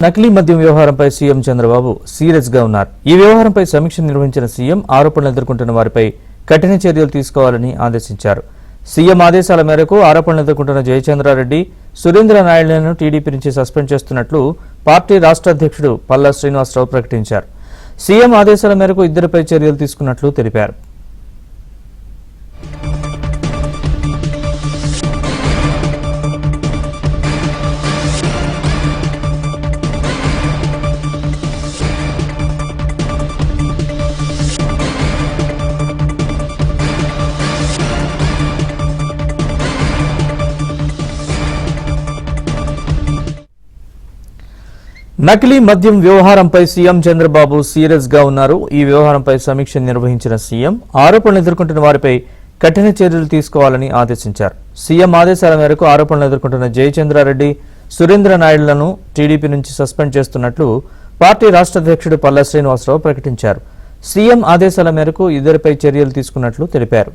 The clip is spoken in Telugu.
నకిలీ మద్యం వ్యవహారంపై సీఎం చంద్రబాబు సీరియస్ గా ఉన్నారు. ఈ వ్యవహారంపై సమీక్ష నిర్వహించిన సీఎం ఆరోపణలు ఎదుర్కొంటున్న వారిపై కఠిన చర్యలు తీసుకోవాలని ఆదేశించారు. సీఎం ఆదేశాల మేరకు ఆరోపణలు ఎదుర్కొంటున్న జయచంద్రారెడ్డి, సురేంద్ర నాయుడులను టీడీపీ నుంచి సస్పెండ్ చేస్తున్నట్లు పార్టీ రాష్ట్ర అధ్యక్షుడు పల్లా శ్రీనివాసరావు ప్రకటించారు. సీఎం ఆదేశాల మేరకు ఇద్దరిపై చర్యలు తీసుకున్నట్లు తెలిపారు. నకిలీ మద్యం వ్యవహారంపై సీఎం చంద్రబాబు సీరియస్ గా ఉన్నారు. ఈ వ్యవహారంపై సమీక్ష నిర్వహించిన సీఎం ఆరోపణలు ఎదుర్కొంటున్న వారిపై కఠిన చర్యలు తీసుకోవాలని ఆదేశించారు. సీఎం ఆదేశాల మేరకు ఆరోపణలు ఎదుర్కొంటున్న జయచంద్రారెడ్డి, సురేంద్ర నాయుడులను టీడీపీ నుంచి సస్పెండ్ చేస్తున్నట్లు పార్టీ రాష్ట్ర అధ్యక్షుడు పల్లా శ్రీనివాసరావు ప్రకటించారు. సీఎం ఆదేశాల మేరకు ఇద్దరిపై చర్యలు తీసుకున్నట్లు తెలిపారు.